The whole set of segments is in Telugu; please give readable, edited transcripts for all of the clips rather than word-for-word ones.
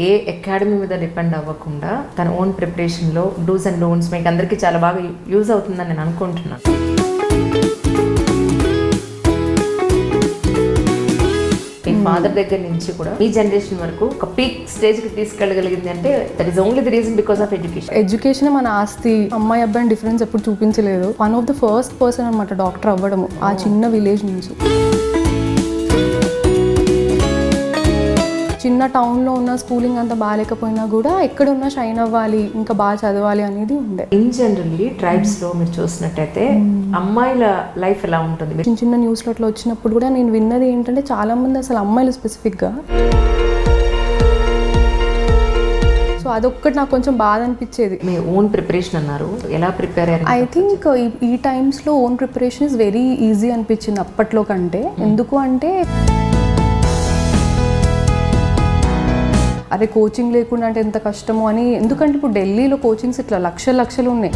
ఏ అకాడమీ మీద డిపెండ్ అవ్వకుండా తన ఓన్ ప్రిపరేషన్లో డూస్ అండ్ డోంట్స్ మీకు అందరికీ చాలా బాగా యూజ్ అవుతుందని నేను అనుకుంటున్నాను. మీ ఫాదర్ దగ్గర నుంచి కూడా ఈ జనరేషన్ వరకు ఒక పీక్ స్టేజ్కి తీసుకెళ్ళగలిగింది అంటే that is only the reason because of education. Education మన ఆస్తి. అమ్మాయి అబ్బాయిని డిఫరెన్స్ ఎప్పుడు చూపించలేదు. One of the first person అనమాట డాక్టర్ అవ్వడము ఆ చిన్న విలేజ్ నుంచి. చిన్న టౌన్లో ఉన్న స్కూలింగ్ అంతా బాగాలేకపోయినా కూడా ఎక్కడున్నా షైన్ అవ్వాలి, ఇంకా బాగా చదవాలి అనేది ఉండే. ఇన్ జనరల్లీ ట్రైబ్స్లో మీరు చూసినట్టయితే అమ్మాయిల లైఫ్ ఎలా ఉంటుంది? చిన్న చిన్న న్యూస్లో అట్లా వచ్చినప్పుడు కూడా నేను విన్నది ఏంటంటే చాలా మంది అసలు అమ్మాయిలు స్పెసిఫిక్గా, సో అదొక్కటి నాకు కొంచెం బాధ అనిపించేది. మీ ఓన్ ప్రిపరేషన్ అన్నారు, ఎలా ప్రిపేర్ అయ్యారు? ఐ థింక్ ఈ టైమ్స్లో own preparation is very easy అనిపించింది అప్పట్లో కంటే. ఎందుకు అంటే అదే కోచింగ్ లేకుండా అంటే ఎంత కష్టమో అని. ఎందుకంటే ఇప్పుడు ఢిల్లీలో కోచింగ్స్ ఇట్లా లక్షలు ఉన్నాయి.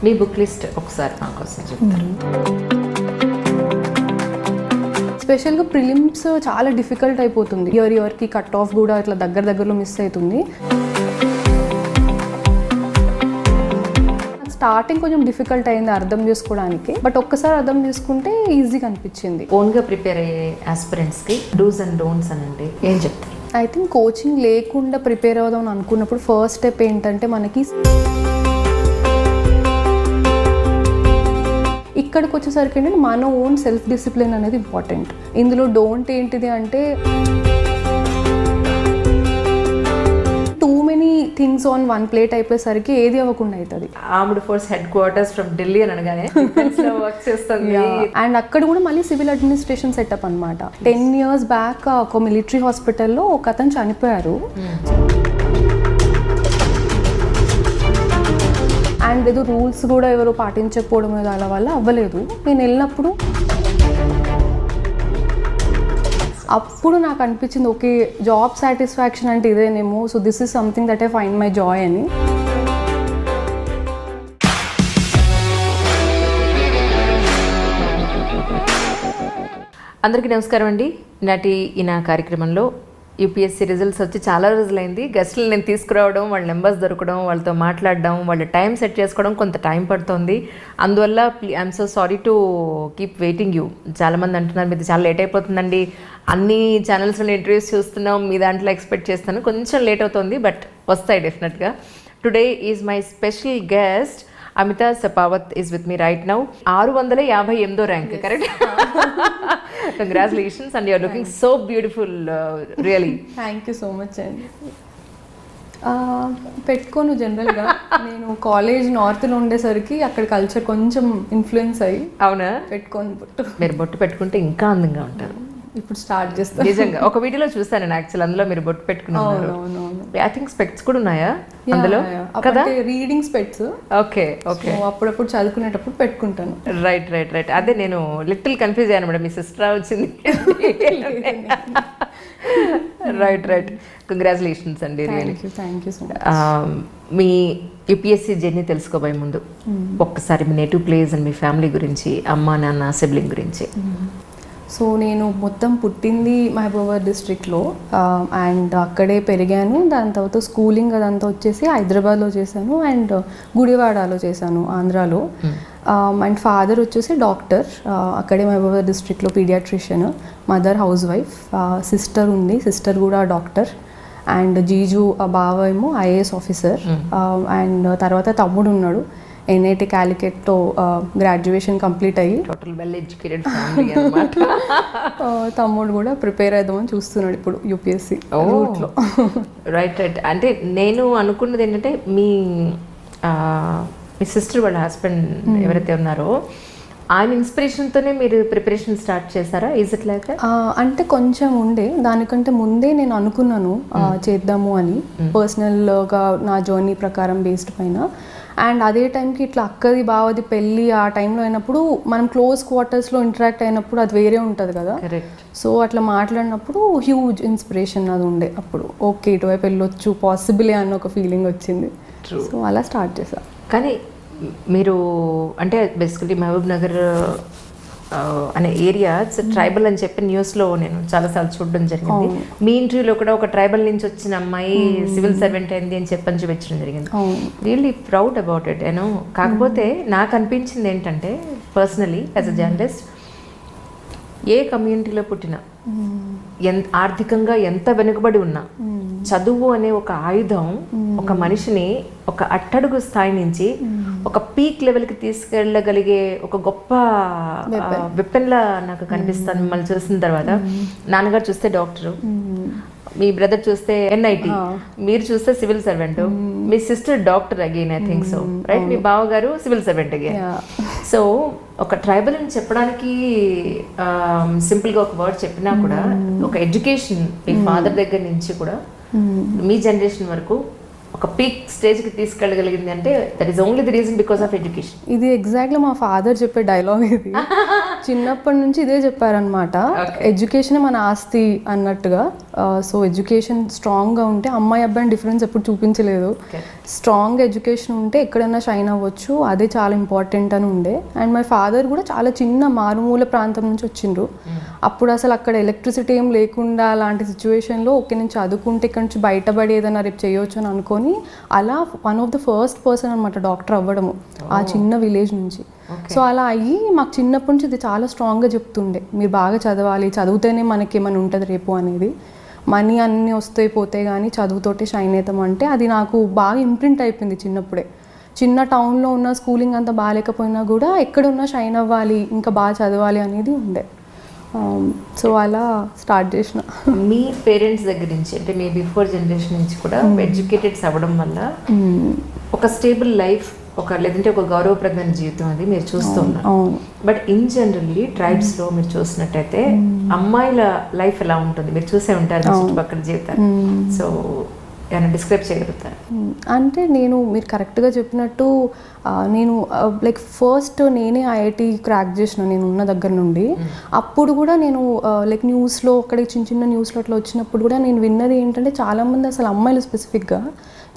మీ బుక్ లిస్ట్ ఒకసారి నాకోసం చెప్తారు? స్పెషల్గా ప్రిలిమ్స్ చాలా డిఫికల్ట్ అయిపోతుంది. ఇయర్కి కట్ ఆఫ్ కూడా ఇట్లా దగ్గరలో మిస్ అవుతుంది. స్టార్టింగ్ కొంచెం డిఫికల్ట్ అయింది అర్థం చేసుకోవడానికి, బట్ ఒక్కసారి అర్థం చేసుకుంటే ఈజీగా అనిపించింది. ఓన్గా ప్రిపేర్ అయ్యే ఆస్పిరెంట్స్కి డూస్ అండ్ డోంట్స్ అని అంటే ఏం చెప్తారు? ఐ థింక్ కోచింగ్ లేకుండా ప్రిపేర్ అవుదాం అనుకున్నప్పుడు ఫస్ట్ స్టెప్ ఏంటంటే మనకి ఇక్కడికి వచ్చేసరికి ఏంటంటే మన ఓన్ సెల్ఫ్ డిసిప్లిన్ అనేది ఇంపార్టెంట్. ఇందులో డోంట్ ఏంటిది అంటే థింగ్స్ ఆన్ వన్ ప్లేట్ అయిపోయేసరికి ఏది అవ్వకుండా అవుతుంది. Armed force head quarters from Delhi అని అనగానే వర్క్ చేస్తుంది. అండ్ అక్కడ కూడా మళ్ళీ సివిల్ అడ్మినిస్ట్రేషన్ సెటప్ అనమాట. 10 years బ్యాక్ ఒక మిలిటరీ హాస్పిటల్లో ఒక అతను చనిపోయారు. అండ్ ఏదో రూల్స్ కూడా ఎవరో పాటించకపోవడం ఏదో అలా వల్ల అవ్వలేదు. నేను వెళ్ళినప్పుడు అప్పుడు నాకు అనిపించింది ఓకే జాబ్ సాటిస్ఫాక్షన్ అంటే ఇదేనేమో, so this is something that I find my joy అని. అందరికీ నమస్కారం అండి. ఈయన కార్యక్రమంలో యూపీఎస్సీ రిజల్ట్స్ వచ్చి చాలా రోజులైంది. గెస్టులు నేను తీసుకురావడం, వాళ్ళ నెంబర్స్ దొరకడం, వాళ్ళతో మాట్లాడడం, వాళ్ళ టైం సెట్ చేసుకోవడం కొంత టైం పడుతుంది. అందువల్ల I'm so sorry to keep waiting you. చాలామంది అంటున్నారు మీది చాలా లేట్ అయిపోతుందండి, అన్ని ఛానల్స్లో ఇంటర్వ్యూస్ చూస్తున్నాం, మీ దాంట్లో ఎక్స్పెక్ట్ చేస్తాను, కొంచెం లేట్ అవుతుంది, బట్ వస్తాయి డెఫినెట్గా. Today is my special guest Amitha Sapavath is with me right now. 658వ rank, correct? Congratulations and you're looking so beautiful, really. Thank you so much అండి. పెట్టుకోను జనరల్గా. నేను కాలేజ్ నార్త్లో ఉండేసరికి అక్కడ కల్చర్ కొంచెం ఇన్ఫ్లుయెన్స్ అయ్యి అవునా పెట్టుకోను బొట్టు. మీరు బొట్టు పెట్టుకుంటే ఇంకా అందంగా ఉంటారు. ఇప్పుడు స్టార్ట్ చేస్తాను. నిజంగా ఒక వీడియోలో చూస్తాను నేను యాక్చువల్, అందులో మీరు బొట్టు పెట్టుకున్నారు. ఐ థింక్ స్పెక్ట్స్ కూడా ఉన్నాయా అందులో కదా? Reading specs. Okay okay. అప్పుడప్పుడు చదువుకునేటప్పుడు పెట్టుకుంటాను. Right right right. అదే నేను లిటిల్ కన్ఫ్యూజ్ అయ్యాను మేడం, మీ సిస్టర్ వచ్చింది. Right right. కంగ్రాచులేషన్స్ అండి. Thank you so much. మీ యూపీఎస్సీ జర్నీ తెలుసుకోబోయే ముందు ఒక్కసారి మీ నేటివ్ ప్లేస్ అండ్ మీ ఫ్యామిలీ గురించి, అమ్మ నాన్న సిబ్లింగ్ గురించి. సో నేను మొత్తం పుట్టింది మహబూబాబాద్ డిస్ట్రిక్ట్లో అండ్ అక్కడే పెరిగాను. దాని తర్వాత స్కూలింగ్ అదంతా వచ్చేసి హైదరాబాద్లో చేశాను అండ్ గుడివాడలో చేశాను, ఆంధ్రాలో. అండ్ ఫాదర్ వచ్చేసి డాక్టర్, అక్కడే మహబూబాబాద్ డిస్ట్రిక్ట్లో paediatrician. Mother housewife. Sister ఉంది, సిస్టర్ కూడా డాక్టర్. అండ్ జీజు బావ ఏమో ఐఏఎస్ ఆఫీసర్. అండ్ తర్వాత తమ్ముడు ఉన్నాడు, ఎన్ఐటి క్యాలికట్లో గ్రాడ్యుయేషన్ కంప్లీట్ అయ్యి టోటల్ వెల్ ఎడ్యుకేటెడ్ ఫ్యామిలీ అన్నమాట. తమ్ముడు కూడా ప్రిపేర్ అవుదామని చూస్తున్నాడు ఇప్పుడు యూపీఎస్సీ రూట్లో. Right right. అంటే నేను అనుకున్నది ఏంటంటే మీ సిస్టర్ వాళ్ళ హస్బెండ్ ఎవరైతే ఉన్నారో ఆయన ఇన్స్పిరేషన్తోనే మీరు ప్రిపరేషన్ స్టార్ట్ చేశారా? Is it like? అంటే కొంచెం ఉండే, దానికంటే ముందే నేను అనుకున్నాను చేద్దాము అని, పర్సనల్గా నా జర్నీ ప్రకారం బేస్డ్ పైన. అండ్ అదే టైంకి ఇట్లా అక్కది బావది పెళ్ళి ఆ టైంలో అయినప్పుడు మనం క్లోజ్ క్వార్టర్స్లో ఇంటరాక్ట్ అయినప్పుడు అది వేరే ఉంటుంది కదా. సో అట్లా మాట్లాడినప్పుడు హ్యూజ్ ఇన్స్పిరేషన్ అది ఉండే. అప్పుడు ఓకే ఇటువైపు వెళ్ళొచ్చు, పాసిబులే అన్న ఒక ఫీలింగ్ వచ్చింది. సో అలా స్టార్ట్ చేశాను. కానీ మీరు అంటే బేసికలీ మహబూబ్ నగర్ అనే ఏరియా ట్రైబల్ అని చెప్పి న్యూస్లో నేను చాలాసార్లు చూడడం జరిగింది. మీ ఇంటర్వ్యూలో కూడా ఒక ట్రైబల్ నుంచి వచ్చిన అమ్మాయి సివిల్ సర్వెంట్ అయింది అని చెప్పని చూపించడం జరిగింది. Really proud about it you know. కాకపోతే నాకు అనిపించింది ఏంటంటే పర్సనలీ యాజ్ అ జర్నలిస్ట్, ఏ కమ్యూనిటీలో పుట్టినా ఆర్థికంగా ఎంత వెనుకబడి ఉన్నా చదువు అనే ఒక ఆయుధం ఒక మనిషిని ఒక అట్టడుగు స్థాయి నుంచి ఒక పీక్ లెవెల్కి తీసుకెళ్ళగలిగే ఒక గొప్ప వెపన్లా నాకు కనిపిస్తాను మిమ్మల్ని చూసిన తర్వాత. నాన్నగారు చూస్తే డాక్టరు, మీ బ్రదర్ చూస్తే NIT, మీరు చూస్తే సివిల్ సర్వెంట్, మీ sister doctor again I think so right, మీ బావగారు సివిల్ సర్వెంట్ అగైన్. సో ఒక ట్రైబల్ అని చెప్పడానికి సింపుల్గా ఒక వర్డ్ చెప్పినా కూడా ఒక ఎడ్యుకేషన్ మీ ఫాదర్ దగ్గర నుంచి కూడా మీ జనరేషన్ వరకు ఒక పీక్ స్టేజ్కి తీసుకెళ్ళగలిగింది అంటే that is only the reason because of education. ఇది ఎగ్జాక్ట్లీ మా ఫాదర్ చెప్పే డైలాగ్ ఇది. చిన్నప్పటి నుంచి ఇదే చెప్పారనమాట, ఎడ్యుకేషన్ మన ఆస్తి అన్నట్టుగా. సో ఎడ్యుకేషన్ స్ట్రాంగ్గా ఉంటే అమ్మాయి అబ్బాయిని డిఫరెన్స్ ఎప్పుడు చూపించలేదు. స్ట్రాంగ్ ఎడ్యుకేషన్ ఉంటే ఎక్కడైనా షైన్ అవ్వచ్చు, అదే చాలా ఇంపార్టెంట్ అని ఉండే. అండ్ మై ఫాదర్ కూడా చాలా చిన్న మారుమూల ప్రాంతం నుంచి వచ్చిండ్రు. అప్పుడు అసలు అక్కడ ఎలక్ట్రిసిటీ ఏం లేకుండా అలాంటి సిచ్యువేషన్లో ఓకే నేను చదువుకుంటే ఇక్కడ నుంచి బయటపడి ఏదైనా రేపు చేయొచ్చు అని అనుకొని అలా one of the first person అనమాట డాక్టర్ అవ్వడము ఆ చిన్న విలేజ్ నుంచి. సో అలా అయ్యి మాకు చిన్నప్పటి నుంచి ఇది చాలా స్ట్రాంగ్గా చెప్తుండే, మీరు బాగా చదవాలి, చదివితేనే మనకి ఏమైనా ఉంటుంది రేపు అనేది. మనీ అన్నీ వస్తాయి పోతే కానీ చదువుతోటే షైన్ అవుతాం అంటే అది నాకు బాగా ఇంప్రింట్ అయిపోయింది చిన్నప్పుడే. చిన్న టౌన్లో ఉన్న స్కూలింగ్ అంతా బాగాలేకపోయినా కూడా ఎక్కడున్నా షైన్ అవ్వాలి, ఇంకా బాగా చదవాలి అనేది ఉండే. సో అలా స్టార్ట్ చేసిన. మీ పేరెంట్స్ దగ్గర నుంచి అంటే మీ బిఫోర్ జనరేషన్ నుంచి కూడా ఎడ్యుకేటెడ్స్ అవ్వడం వల్ల ఒక స్టేబుల్ లైఫ్, ఒక లేదంటే ఒక గౌరవప్రదమైన జీవితం అది మీరు చూస్తున్నారు. బట్ ఇన్ జనరల్లీ ట్రైబ్స్లో మీరు చూసినట్టయితే అమ్మాయిల లైఫ్ ఎలా ఉంటుంది మీరు చూసే ఉంటారు చుట్టుపక్కల జీవితాలు. సో ఏమైనా డిస్క్రైబ్ చేయగలుగుతారు? అంటే మీరు కరెక్ట్గా చెప్పినట్టు నేను లైక్ ఫస్ట్ నేనే IIT క్రాక్ చేసిన నేను ఉన్న దగ్గర నుండి. అప్పుడు కూడా నేను లైక్ న్యూస్లో అక్కడ చిన్న చిన్న న్యూస్లో అట్లా వచ్చినప్పుడు కూడా నేను విన్నది ఏంటంటే చాలామంది అసలు అమ్మాయిలు స్పెసిఫిక్గా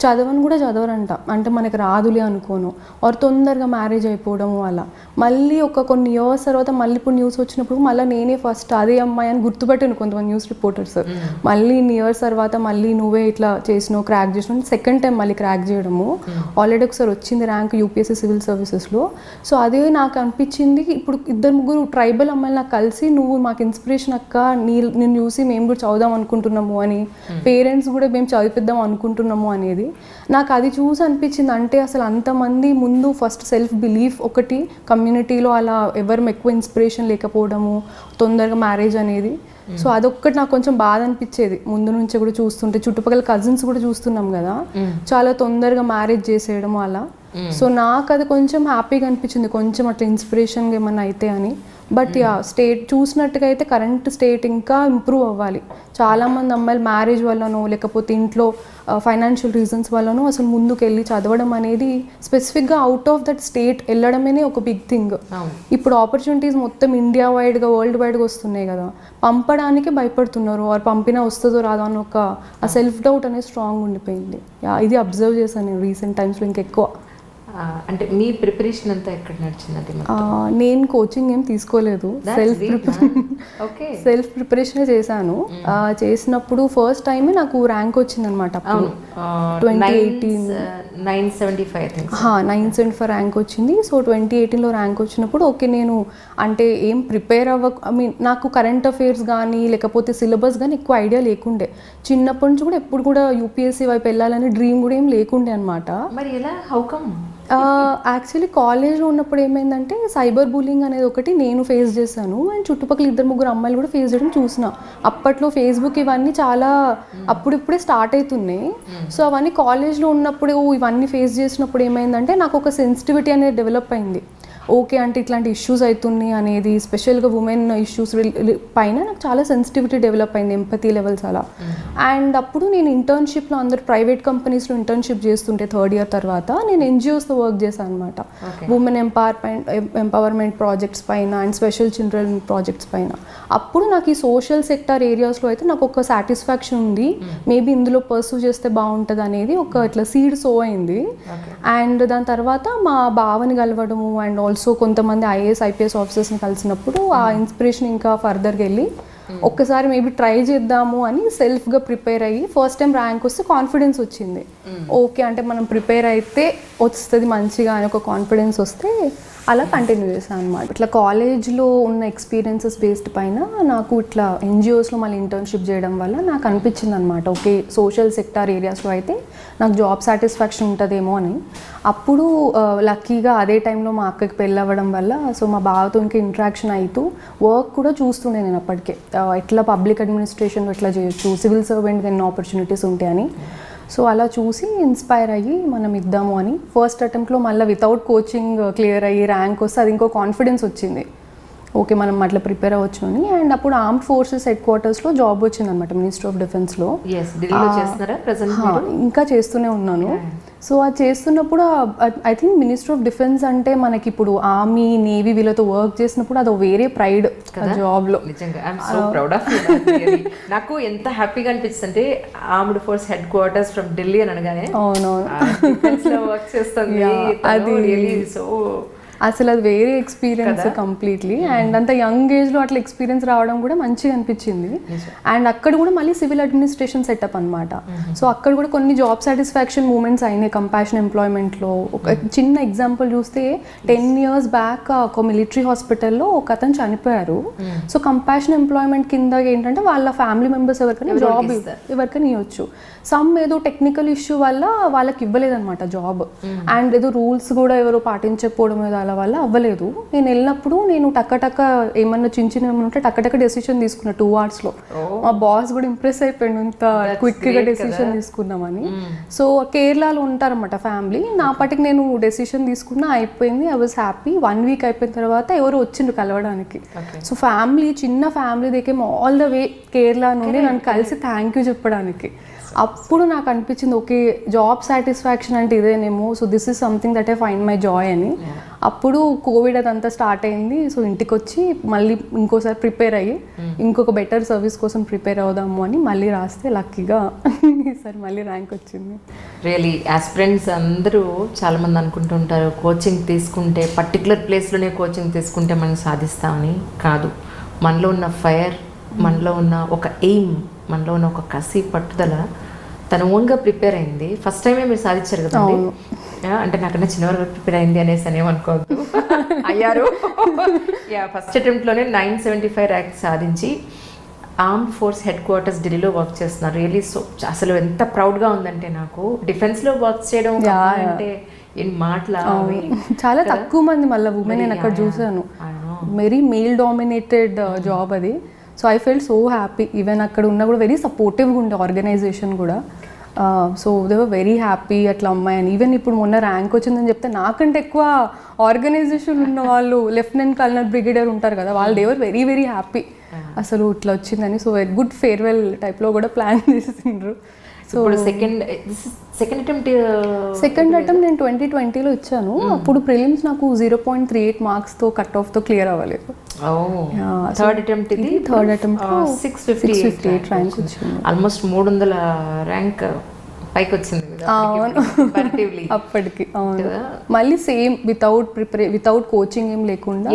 చదవని కూడా చదవరంట, అంటే మనకి రాదులే అనుకోను, వారు తొందరగా మ్యారేజ్ అయిపోవడము అలా. మళ్ళీ కొన్ని ఇయర్స్ తర్వాత మళ్ళీ ఇప్పుడు న్యూస్ వచ్చినప్పుడు మళ్ళీ నేనే ఫస్ట్ అదే అమ్మాయి అని గుర్తుపెట్టాను కొంతమంది న్యూస్ రిపోర్టర్స్. మళ్ళీ ఇన్ని ఇయర్స్ తర్వాత మళ్ళీ నువ్వే ఇట్లా చేసినావు క్రాక్ చేసినావు, సెకండ్ టైం మళ్ళీ క్రాక్ చేయడము. ఆల్రెడీ ఒకసారి వచ్చింది ర్యాంక్ UPSC సివిల్ సర్వీసెస్లో. సో అదే నాకు అనిపించింది, ఇప్పుడు 2-3 ట్రైబల్ అమ్మాయిలు నాకు కలిసి నువ్వు మాకు ఇన్స్పిరేషన్ అక్క, నిన్ను చూసి మేము కూడా చదువుదాం అనుకుంటున్నాము అని, పేరెంట్స్ కూడా మేము చదివిద్దాం అనుకుంటున్నాము అనేది నాకు అది చూసి అనిపించింది. అంటే అసలు అంతమంది ముందు ఫస్ట్ సెల్ఫ్ బిలీఫ్ ఒకటి, కమ్యూనిటీలో అలా ఎవరు ఎక్కువ ఇన్స్పిరేషన్ లేకపోవడము, తొందరగా మ్యారేజ్ అనేది. సో అదొక్కటి నాకు కొంచెం బాధ అనిపించేది ముందు నుంచి కూడా చూస్తుంటే. చుట్టుపక్కల కజిన్స్ కూడా చూస్తున్నాం కదా, చాలా తొందరగా మ్యారేజ్ చేసేయడం అలా. సో నాకు అది కొంచెం హ్యాపీగా అనిపించింది, కొంచెం అట్లా ఇన్స్పిరేషన్గా ఏమన్నా అయితే అని. బట్ స్టేట్ చూసినట్టుగా అయితే కరెంట్ స్టేట్ ఇంకా ఇంప్రూవ్ అవ్వాలి. చాలామంది అమ్మాయిలు మ్యారేజ్ వల్లనో లేకపోతే ఇంట్లో ఫైనాన్షియల్ రీజన్స్ వల్లనో అసలు ముందుకు వెళ్ళి చదవడం అనేది, స్పెసిఫిక్గా అవుట్ ఆఫ్ దట్ స్టేట్ వెళ్ళడమే ఒక బిగ్ థింగ్. ఇప్పుడు ఆపర్చునిటీస్ మొత్తం ఇండియా వైడ్గా వరల్డ్ వైడ్గా వస్తున్నాయి కదా, పంపడానికి భయపడుతున్నారు, వారు పంపినా వస్తుందో రాదో అని ఒక ఆ సెల్ఫ్ డౌట్ అనేది స్ట్రాంగ్ ఉండిపోయింది. ఇది అబ్జర్వ్ చేశాను నేను రీసెంట్ టైమ్స్లో ఇంకెక్కువ. అంటే మీ ప్రిపరేషన్ అంతా ఎక్కడ నడిచింది? నేను కోచింగ్ ఏం తీసుకోలేదు, సెల్ఫ్ ప్రిపరేషన్ చేశాను. చేసినప్పుడు ఫస్ట్ టైం నాకు ర్యాంక్ వచ్చిందనమాట. అప్పుడు 975 ర్యాంక్ వచ్చింది. సో 2018లో ర్యాంక్ వచ్చినప్పుడు ఓకే నేను అంటే ఏం ప్రిపేర్ నాకు కరెంట్ అఫైర్స్ కానీ లేకపోతే సిలబస్ కానీ ఎక్కువ ఐడియా లేకుండే. చిన్నప్పటి నుంచి కూడా ఎప్పుడు కూడా UPSC వైపు వెళ్ళాలని డ్రీమ్ కూడా ఏం లేకుండే అనమాట. మరి ఎలా, హౌ కమ్? యాక్చువల్లీ కాలేజ్లో ఉన్నప్పుడు ఏమైందంటే సైబర్ బుల్లింగ్ అనేది ఒకటి నేను ఫేస్ చేశాను, అండ్ చుట్టుపక్కల 2-3 అమ్మాయిలు కూడా ఫేస్ చేయడం చూసిన. అప్పట్లో ఫేస్బుక్ ఇవన్నీ చాలా అప్పుడిప్పుడే స్టార్ట్ అవుతున్నాయి. సో అవన్నీ కాలేజ్లో ఉన్నప్పుడు ఇవన్నీ ఫేస్ చేసినప్పుడు ఏమైందంటే నాకు ఒక సెన్సిటివిటీ అనేది డెవలప్ అయింది. ఓకే అంటే ఇట్లాంటి ఇష్యూస్ అవుతున్నాయి అనేది, స్పెషల్గా ఉమెన్ ఇష్యూస్ పైన నాకు చాలా సెన్సిటివిటీ డెవలప్ అయింది, ఎంపతి లెవెల్స్ అలా. అండ్ అప్పుడు నేను ఇంటర్న్షిప్లో అందరు ప్రైవేట్ కంపెనీస్లో ఇంటర్న్షిప్ చేస్తుంటే 3rd ఇయర్ తర్వాత నేను NGOస్తో వర్క్ చేశాను అనమాట. ఉమెన్ ఎంపవర్మెంట్ ప్రాజెక్ట్స్ పైన అండ్ స్పెషల్ చిల్డ్రన్ ప్రాజెక్ట్స్ పైన. అప్పుడు నాకు ఈ సోషల్ సెక్టర్ ఏరియాస్లో అయితే నాకు ఒక సాటిస్ఫాక్షన్ ఉంది, మేబీ ఇందులో పర్సూ చేస్తే బాగుంటుంది అనేది ఒక ఇట్లా సీడ్ సో అయింది. అండ్ దాని తర్వాత మా బావని కలవడము అండ్ ఆల్సో ఆల్సో కొంతమంది ఐఏఎస్ ఐపీఎస్ ఆఫీసర్స్ని కలిసినప్పుడు ఆ ఇన్స్పిరేషన్ ఇంకా ఫర్దర్గా వెళ్ళి ఒక్కసారి మేబీ ట్రై చేద్దాము అని సెల్ఫ్గా ప్రిపేర్ అయ్యి ఫస్ట్ టైం ర్యాంక్ వస్తే కాన్ఫిడెన్స్ వచ్చింది. ఓకే అంటే మనం ప్రిపేర్ అయితే వస్తుంది మంచిగా అని ఒక కాన్ఫిడెన్స్ వస్తే అలా కంటిన్యూ చేశాను అనమాట. ఇట్లా కాలేజ్లో ఉన్న ఎక్స్పీరియన్సెస్ బేస్డ్ పైన నాకు ఇట్లా ఎన్జిఓస్లో మళ్ళీ ఇంటర్న్షిప్ చేయడం వల్ల నాకు అనిపించింది అనమాట, ఓకే సోషల్ సెక్టార్ ఏరియాస్లో అయితే నాకు జాబ్ సాటిస్ఫాక్షన్ ఉంటుందేమో అని. అప్పుడు లక్కీగా అదే టైంలో మా అక్కకి పెళ్ళి అవ్వడం వల్ల సో మా బావతో ఇంకా ఇంట్రాక్షన్ అవుతూ వర్క్ కూడా చూస్తుండే నేను అప్పటికే, ఎట్లా పబ్లిక్ అడ్మినిస్ట్రేషన్లో ఎట్లా చేయొచ్చు, సివిల్ సర్వెంట్ ఎన్ని ఆపర్చునిటీస్ ఉంటాయని. సో అలా చూసి ఇన్స్పైర్ అయ్యి మనం ఇద్దాము అని ఫస్ట్ అటెంప్ట్లో మళ్ళీ వితౌట్ కోచింగ్ క్లియర్ అయ్యి ర్యాంక్ వస్తే అది ఇంకో కాన్ఫిడెన్స్ వచ్చింది, ఓకే మనం అట్లా ప్రిపేర్ అవ్వచ్చు అని. అండ్ అప్పుడు ఆర్మ్డ్ ఫోర్సెస్ హెడ్ క్వార్టర్స్లో జాబ్ వచ్చింది అనమాట, మినిస్ట్రీ ఆఫ్ డిఫెన్స్లో. ఇంకా చేస్తూనే ఉన్నాను. సో అది చేస్తున్నప్పుడు I think ministry of defence అంటే మనకి ఇప్పుడు ఆర్మీ నేవీ వీళ్ళతో వర్క్ చేసినప్పుడు అది వేరే ప్రైడ్ జాబ్లో. నాకు ఎంత హ్యాపీగా అనిపిస్తుంది అంటే armed force head quarters from Delhi అని అనగానే వర్క్ చేస్తుంది అది సో అసలు అది వేరే ఎక్స్పీరియన్స్ కంప్లీట్లీ. అండ్ అంత యంగ్ ఏజ్లో అట్లా ఎక్స్పీరియన్స్ రావడం కూడా మంచిగా అనిపించింది. అండ్ అక్కడ కూడా మళ్ళీ సివిల్ అడ్మినిస్ట్రేషన్ సెటప్ అనమాట. సో అక్కడ కూడా కొన్ని జాబ్ సాటిస్ఫాక్షన్ మూమెంట్స్ అయినాయి కంపాషన్ ఎంప్లాయ్మెంట్లో. ఒక చిన్న ఎగ్జాంపుల్ చూస్తే 10 years బ్యాక్ ఒక మిలిటరీ హాస్పిటల్లో ఒక అతను చనిపోయారు. సో కంపాషన్ ఎంప్లాయ్మెంట్ కింద ఏంటంటే వాళ్ళ ఫ్యామిలీ మెంబర్స్ ఎవరికైనా జాబ్ ఎవరికైనా ఇవ్వచ్చు. సమ్ ఏదో టెక్నికల్ ఇష్యూ వల్ల వాళ్ళకి ఇవ్వలేదన్నమాట జాబ్. అండ్ ఏదో రూల్స్ కూడా ఎవరో పాటించకపోవడం ఏదో అలా వల్ల అవ్వలేదు. నేను వెళ్ళినప్పుడు నేను టక్క ఏమన్నా చిన్న ఏమన్నా ఉంటే టక్క డెసిషన్ తీసుకున్నా 2 hours. మా బాస్ కూడా ఇంప్రెస్ అయిపోయాడు ఇంత క్విక్గా డెసిషన్ తీసుకున్నామని. సో కేరళలో ఉంటారన్నమాట ఫ్యామిలీ. నా పాటికి నేను డెసిషన్ తీసుకున్నా, అయిపోయింది. I was happy. 1 week అయిపోయిన తర్వాత ఎవరు వచ్చిండ్రు కలవడానికి. సో ఫ్యామిలీ, చిన్న ఫ్యామిలీ దేకేమో ఆల్ ద వే కేరళ నుండి నన్ను కలిసి థ్యాంక్ యూ చెప్పడానికి. అప్పుడు నాకు అనిపించింది ఓకే జాబ్ సాటిస్ఫాక్షన్ అంటే ఇదేనేమో, so this is something that I find my joy అని. అప్పుడు కోవిడ్ అదంతా స్టార్ట్ అయింది. సో ఇంటికి వచ్చి మళ్ళీ ఇంకోసారి ప్రిపేర్ అయ్యి ఇంకొక బెటర్ సర్వీస్ కోసం ప్రిపేర్ అవుదాము అని మళ్ళీ రాస్తే లక్కీగా ఈసారి మళ్ళీ ర్యాంక్ వచ్చింది. రియలీ ఆస్పిరెంట్స్ అందరూ చాలామంది అనుకుంటుంటారు కోచింగ్ తీసుకుంటే పర్టికులర్ ప్లేస్లోనే కోచింగ్ తీసుకుంటే మనం సాధిస్తామని. కాదు, మనలో ఉన్న ఫైర్, మనలో ఉన్న ఒక ఎయిమ్, మనలో ఉన్న ఒక కసి పట్టుదల తను ఓన్గా ప్రిపేర్ అయింది. ఫస్ట్ టైమే మీరు సాధించారు కదండి. అంటే నాకన్నా చిన్నవరకు ప్రిపేర్ అయింది అనేసి అనేమనుకోవద్దు, అయ్యారు. ఫస్ట్ అటెంప్ట్లోనే 975 ర్యాంక్ సాధించి ఆర్మ్డ్ ఫోర్స్ హెడ్ క్వార్టర్స్ ఢిల్లీలో వర్క్ చేస్తున్నారు. రియలీ సో అసలు ఎంత ప్రౌడ్గా ఉందంటే నాకు. డిఫెన్స్లో వర్క్ చేయడం అంటే ఏం మాటలా, చాలా తక్కువ మంది మళ్ళీ ఉమెన్ నేను అక్కడ చూసాను. వెరీ మేల్ డామినేటెడ్ జాబ్ అది. So I felt so happy. Even అక్కడ ఉన్న కూడా వెరీ సపోర్టివ్గా ఉండే ఆర్గనైజేషన్ కూడా. So they were very happy అట్లా అమ్మాయి అని. ఈవెన్ ఇప్పుడు మొన్న ర్యాంక్ వచ్చిందని చెప్తే నాకంటే ఎక్కువ ఆర్గనైజేషన్ ఉన్న వాళ్ళు లెఫ్టినెంట్ కల్నల్ బ్రిగేడియర్ ఉంటారు కదా, వాళ్ళు they were very very happy అసలు ఇట్లా వచ్చిందని. సో వెరీ గుడ్ ఫేర్వెల్ టైప్లో కూడా ప్లాన్ చేసిండ్రు. సో సెకండ్ అటెంప్ట్ నేను 2020లో ఇచ్చాను. అప్పుడు ప్రిలిమ్స్ నాకు 0.38 మార్క్స్తో కట్ ఆఫ్తో క్లియర్ అవ్వలేదు. థర్డ్ అటెంప్ట్ 658 ర్యాంక్ వచ్చింది. ఆల్మోస్ట్ 300 ర్యాంక్ పైకి వచ్చింది అప్పటికి. అవును, మళ్ళీ సేమ్ వితౌట్ కోచింగ్ ఏం లేకుండా